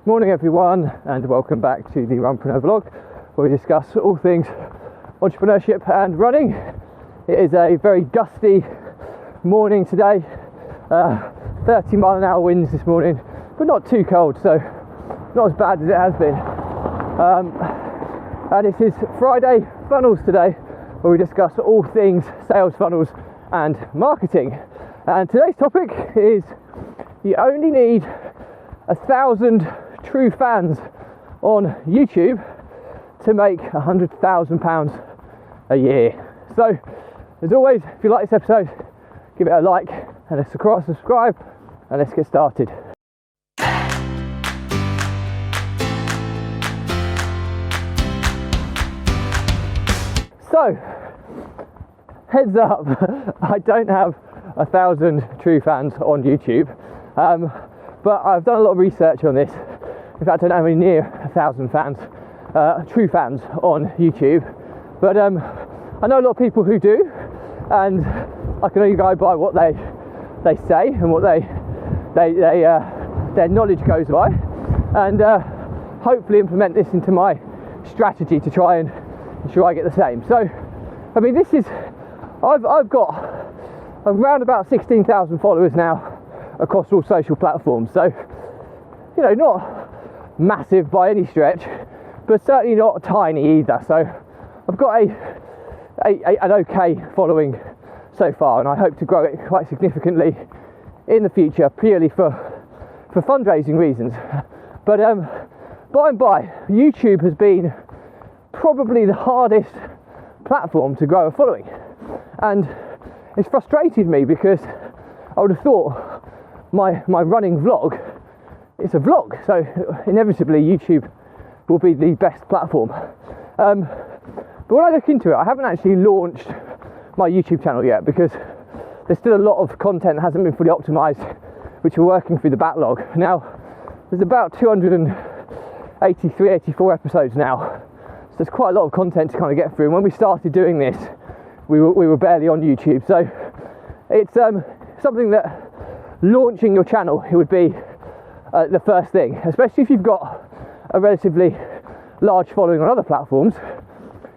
Morning everyone, and welcome back to the Runpreneur vlog, where we discuss all things entrepreneurship and running. It is a very gusty morning today, 30-mile-an-hour winds this morning, but not too cold, so not as bad as it has been. And it is Friday Funnels today, where we discuss all things sales funnels and marketing. And today's topic is you only need 1,000 true fans on YouTube to make £100,000 a year. So, as always, if you like this episode, give it a like and a subscribe, and let's get started. So, heads up, I don't have 1,000 true fans on YouTube, but I've done a lot of research on this. In fact, I don't have any near 1,000 fans, true fans on YouTube, but I know a lot of people who do, and I can only go by what they say and what their knowledge goes by, and hopefully implement this into my strategy to try and ensure I get the same. So, I mean, I've got around about 16,000 followers now across all social platforms. So, you know, not massive by any stretch, but certainly not tiny either. So, I've got an okay following so far, and I hope to grow it quite significantly in the future, purely for fundraising reasons. But by and by, YouTube has been probably the hardest platform to grow a following, and it's frustrated me because I would have thought my running vlog, it's a vlog, so inevitably YouTube will be the best platform. But when I look into it, I haven't actually launched my YouTube channel yet because there's still a lot of content that hasn't been fully optimized, which we're working through the backlog. Now, there's about 283, 84 episodes now, so there's quite a lot of content to kind of get through. And when we started doing this, we were barely on YouTube, so it's something that launching your channel, it would be the first thing, especially if you've got a relatively large following on other platforms,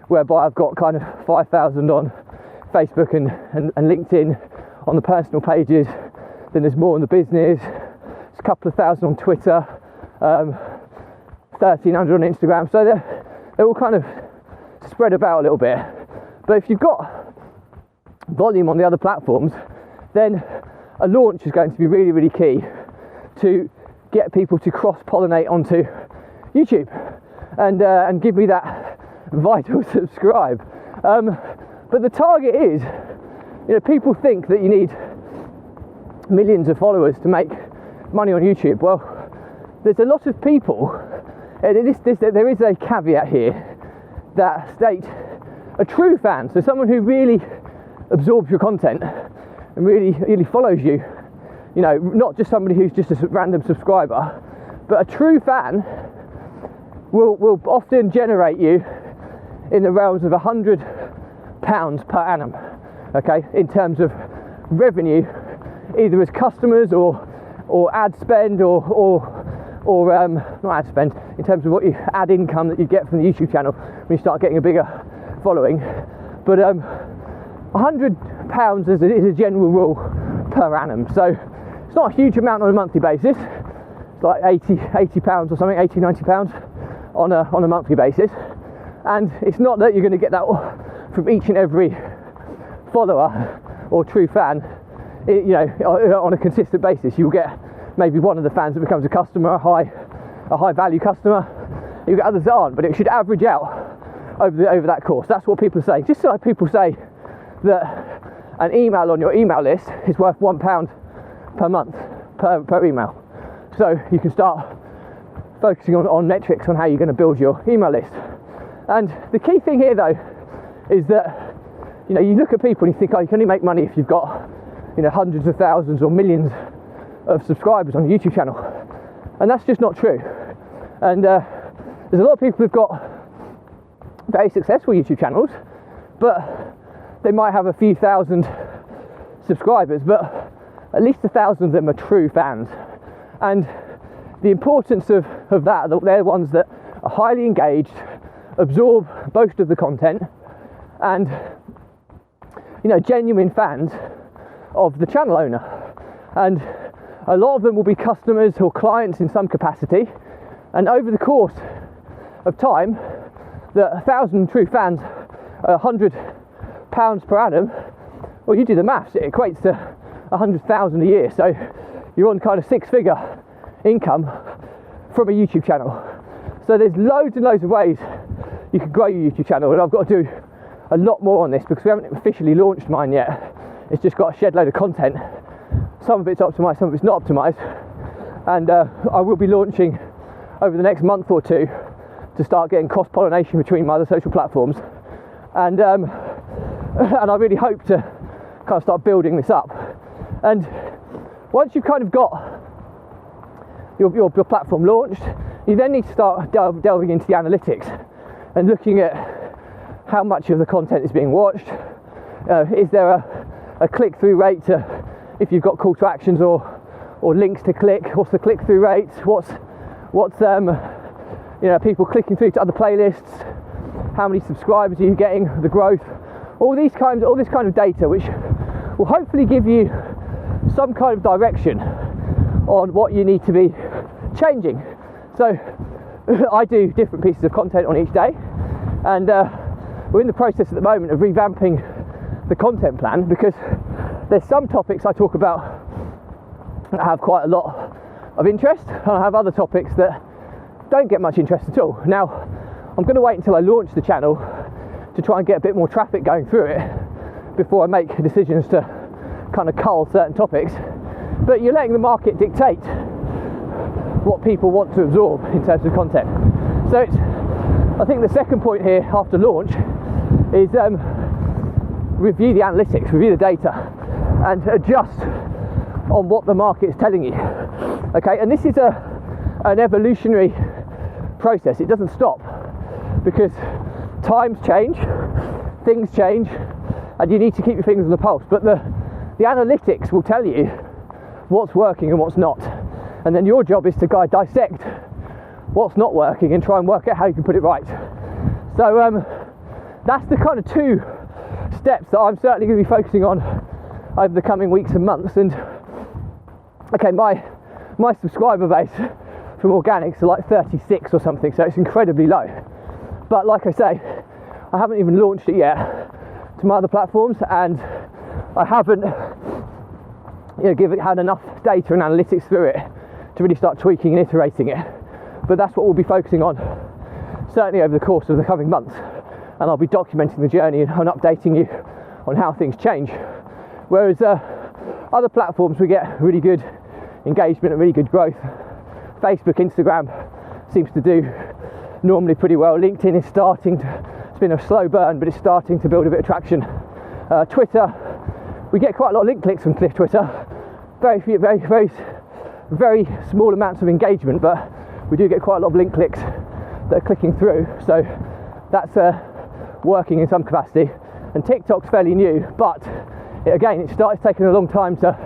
whereby I've got kind of 5,000 on Facebook and LinkedIn on the personal pages, then there's more on the business, there's a couple of thousand on Twitter, 1,300 on Instagram, so they're all kind of spread about a little bit. But if you've got volume on the other platforms, then a launch is going to be really, really key to get people to cross-pollinate onto YouTube and give me that vital subscribe. But the target is, you know, people think that you need millions of followers to make money on YouTube. Well, there's a lot of people, and there is a caveat here that state a true fan, so someone who really absorbs your content and really follows you, you know, not just somebody who's just a random subscriber, but a true fan will often generate you in the realms of £100 per annum, okay, in terms of revenue, either as customers or ad spend or not ad spend, in terms of what you ad income that you get from the YouTube channel when you start getting a bigger following. But £100 is a general rule per annum, so it's not a huge amount on a monthly basis. It's like £80 or something, £90 on a monthly basis, and it's not that you're going to get that from each and every follower or true fan, you know, on a consistent basis. You'll get maybe one of the fans that becomes a customer, a high value customer. You get others that aren't, but it should average out over that course. That's what people are saying. Just like people say that an email on your email list is worth £1 per month per email. So you can start focusing on metrics on how you're going to build your email list. And the key thing here, though, is that, you know, you look at people and you think, oh, you can only make money if you've got, you know, hundreds of thousands or millions of subscribers on a YouTube channel, and that's just not true. And there's a lot of people who've got very successful YouTube channels, but they might have a few thousand subscribers, but at least 1,000 of them are true fans. And the importance of that, they're ones that are highly engaged, absorb most of the content, and genuine fans of the channel owner. And a lot of them will be customers or clients in some capacity, and over the course of time, the 1,000 true fans, £100 per annum, well, you do the maths, it equates to 100,000 a year, so you're on kind of six-figure income from a YouTube channel. So there's loads and loads of ways you can grow your YouTube channel, and I've got to do a lot more on this because we haven't officially launched mine yet. It's just got a shed load of content. Some of it's optimised, some of it's not optimised, and I will be launching over the next month or two to start getting cross-pollination between my other social platforms, and I really hope to kind of start building this up. And once you've kind of got your platform launched, you then need to start delving into the analytics and looking at how much of the content is being watched. Is there a click-through rate to, if you've got call to actions or links to click? What's the click-through rate? What's people clicking through to other playlists? How many subscribers are you getting? The growth, all this kind of data, which will hopefully give you some kind of direction on what you need to be changing. So I do different pieces of content on each day, and we're in the process at the moment of revamping the content plan, because there's some topics I talk about that have quite a lot of interest, and I have other topics that don't get much interest at all. Now, I'm going to wait until I launch the channel to try and get a bit more traffic going through it before I make decisions to kind of cull certain topics. But you're letting the market dictate what people want to absorb in terms of content. So I think the second point here after launch is review the analytics, review the data, and adjust on what the market is telling you. Okay, and this is an evolutionary process. It doesn't stop because times change, things change, and you need to keep your fingers on the pulse. But the analytics will tell you what's working and what's not, and then your job is to dissect what's not working and try and work out how you can put it right. So that's the kind of two steps that I'm certainly going to be focusing on over the coming weeks and months. And okay, my subscriber base from organics are like 36 or something, so it's incredibly low. But like I say, I haven't even launched it yet to my other platforms, and I haven't had enough data and analytics through it to really start tweaking and iterating it. But that's what we'll be focusing on certainly over the course of the coming months, and I'll be documenting the journey and updating you on how things change. Whereas other platforms, we get really good engagement and really good growth. Facebook, Instagram seems to do normally pretty well. LinkedIn is it's been a slow burn, but it's starting to build a bit of traction. Twitter, we get quite a lot of link clicks from Twitter. Very small amounts of engagement, but we do get quite a lot of link clicks that are clicking through. So that's working in some capacity. And TikTok's fairly new, but it's taking a long time to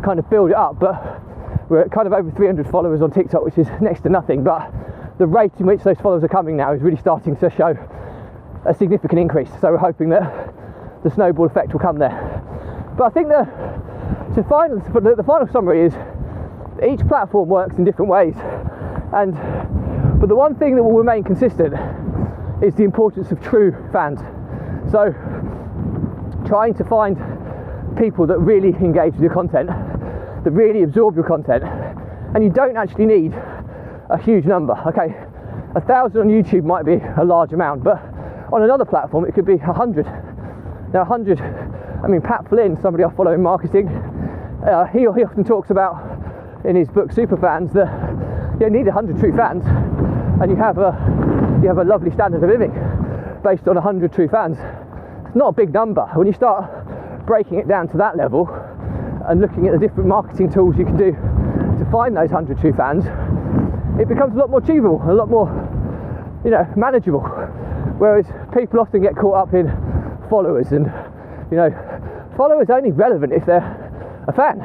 kind of build it up. But we're at kind of over 300 followers on TikTok, which is next to nothing. But the rate in which those followers are coming now is really starting to show a significant increase. So we're hoping that the snowball effect will come there. But I think the final summary is each platform works in different ways, but the one thing that will remain consistent is the importance of true fans. So trying to find people that really engage with your content, that really absorb your content, and you don't actually need a huge number. Okay, 1,000 on YouTube might be a large amount, but on another platform it could be 100. Now 100, Pat Flynn, somebody I follow in marketing, he often talks about in his book Superfans that you need 100 true fans, and you have a lovely standard of living based on 100 true fans. It's not a big number. When you start breaking it down to that level and looking at the different marketing tools you can do to find those 100 true fans, it becomes a lot more achievable, a lot more manageable. Whereas people often get caught up in followers, and followers are only relevant if they're a fan.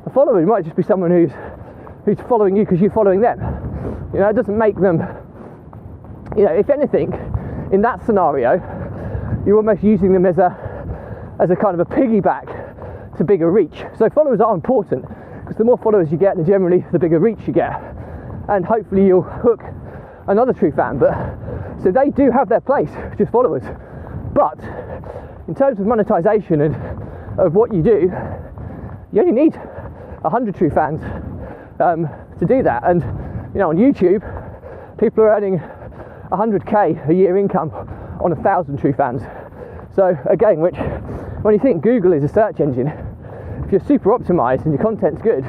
A follower might just be someone who's who's following you because you're following them. You know, it doesn't make them, you know, if anything, in that scenario, you're almost using them as a kind of a piggyback to bigger reach. So followers are important, because the more followers you get, then generally the bigger reach you get, and hopefully you'll hook another true fan. But so they do have their place, just followers. But in terms of monetization and of what you do, you only need 100 true fans to do that. And you know, on YouTube, people are earning 100k a year income on 1,000 true fans. So again, which when you think Google is a search engine, if you're super optimized and your content's good,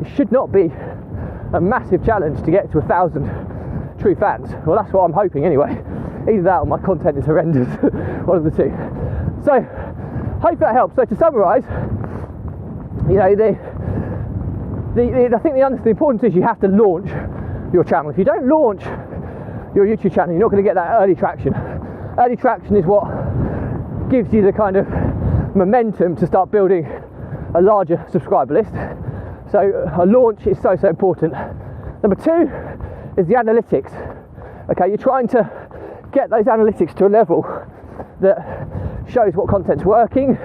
it should not be a massive challenge to get to 1,000 true fans. Well, that's what I'm hoping anyway. Either that or my content is horrendous, one of the two. So hope that helps. So to summarize, you know, I think the importance is you have to launch your channel. If you don't launch your YouTube channel, you're not going to get that early traction. Early traction is what gives you the kind of momentum to start building a larger subscriber list. So a launch is so important. Number two is the analytics. Okay, you're trying to get those analytics to a level that shows what content's working,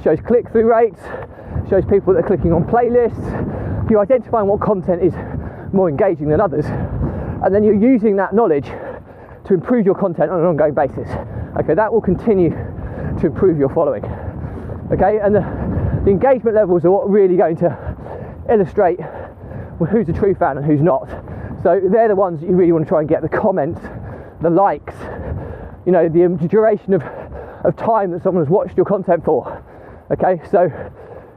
shows click-through rates, shows people that are clicking on playlists. You're identifying what content is more engaging than others, and then you're using that knowledge to improve your content on an ongoing basis. Okay, that will continue to improve your following. Okay, and the engagement levels are what are really going to illustrate who's a true fan and who's not. So they're the ones that you really want to try and get: the comments, the likes, you know, the duration of time that someone has watched your content for. Okay, so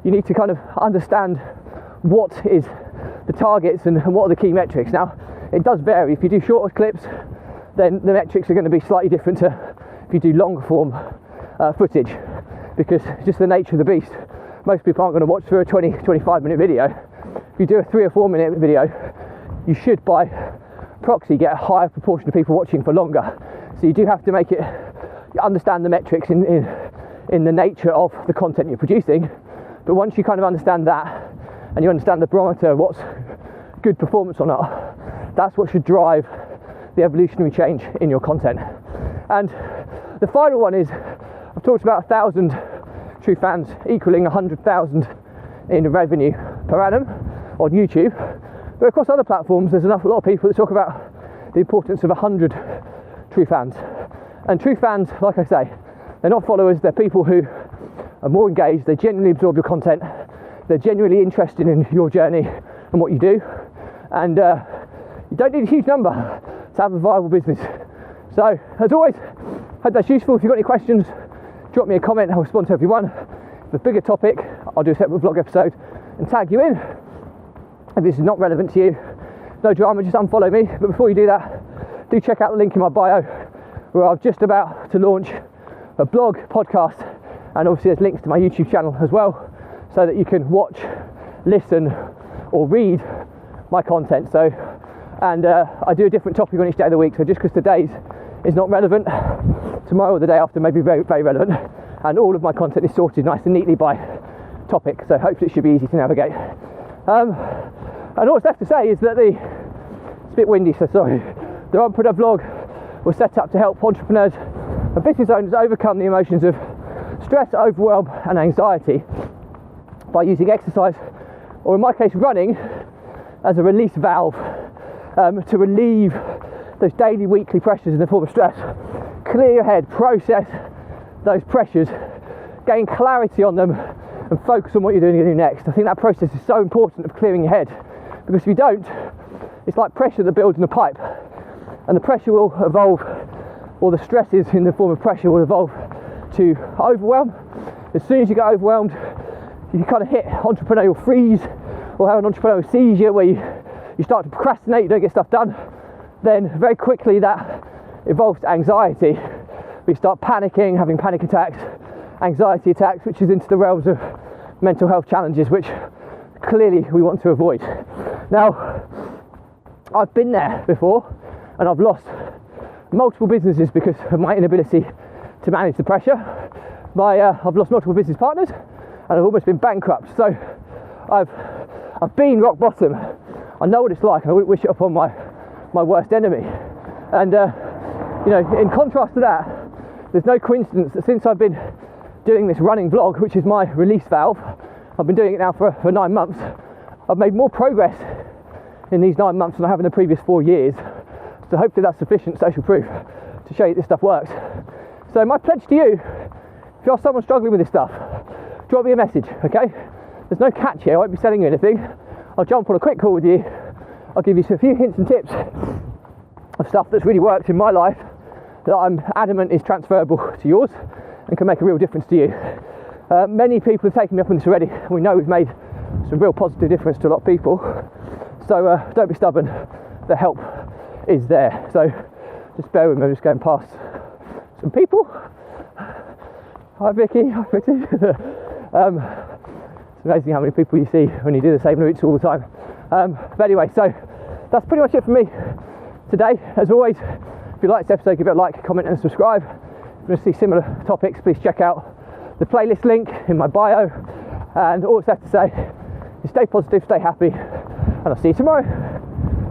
you need to kind of understand what is the targets and what are the key metrics. Now, it does vary. If you do shorter clips, then the metrics are going to be slightly different to if you do longer form footage, because it's just the nature of the beast. Most people aren't going to watch through a 20-25 minute video. If you do a 3 or 4 minute video, you should by proxy get a higher proportion of people watching for longer. So you do have to make it, understand the metrics in the nature of the content you're producing. But once you kind of understand that, and you understand the barometer of what's good performance or not, that's what should drive the evolutionary change in your content. And the final one is, I've talked about 1,000 true fans equaling 100,000 in revenue per annum on YouTube. But across other platforms, there's a lot of people that talk about the importance of 100 true fans. And true fans, like I say, they're not followers, they're people who are more engaged, they genuinely absorb your content, they're genuinely interested in your journey and what you do. And you don't need a huge number to have a viable business. So, as always, hope that's useful. If you've got any questions, drop me a comment, I'll respond to everyone. If a bigger topic, I'll do a separate vlog episode and tag you in. If this is not relevant to you, no drama, just unfollow me. But before you do that, do check out the link in my bio, where I'm just about to launch a blog, podcast, and obviously there's links to my YouTube channel as well, so that you can watch, listen, or read my content. So, and I do a different topic on each day of the week. So just because today's is not relevant, tomorrow or the day after may be very, very relevant. And all of my content is sorted nice and neatly by topic. So hopefully it should be easy to navigate. And all that's left to say is that it's a bit windy, so sorry. The Runpreneur vlog was set up to help entrepreneurs and business owners overcome the emotions of stress, overwhelm, and anxiety by using exercise, or in my case, running, as a release valve to relieve those daily, weekly pressures in the form of stress. Clear your head, process those pressures, gain clarity on them, and focus on what you're doing to do next. I think that process is so important of clearing your head, because if you don't, it's like pressure that builds in a pipe, and the pressure will evolve, or the stresses in the form of pressure will evolve to overwhelm. As soon as you get overwhelmed, you kind of hit entrepreneurial freeze, or have an entrepreneurial seizure where you start to procrastinate, you don't get stuff done. Then very quickly that evolves to anxiety. We start panicking, having panic attacks, anxiety attacks, which is into the realms of mental health challenges, which clearly we want to avoid. Now, I've been there before, and I've lost multiple businesses because of my inability to manage the pressure. I've lost multiple business partners, and I've almost been bankrupt. So I've been rock bottom. I know what it's like. I wouldn't wish it upon my worst enemy. And you know, in contrast to that, there's no coincidence that since I've been doing this running vlog, which is my release valve, I've been doing it now for 9 months, I've made more progress in these 9 months than I have in the previous 4 years. So hopefully that's sufficient social proof to show you this stuff works. So my pledge to you, if you're someone struggling with this stuff, drop me a message, okay? There's no catch here, I won't be selling you anything. I'll jump on a quick call with you. I'll give you a few hints and tips of stuff that's really worked in my life that I'm adamant is transferable to yours and can make a real difference to you. Many people have taken me up on this already. We know we've made some real positive difference to a lot of people. So don't be stubborn, the help is there. So just bear with me, I'm just going past some people. Hi Vicky, hi Brittain. It's amazing how many people you see when you do the same routes all the time. But anyway, so that's pretty much it for me today. As always, if you like this episode, give it a like, comment and subscribe. If you want to see similar topics, please check out the playlist link in my bio. And all it's left to say is stay positive, stay happy, and I'll see you tomorrow.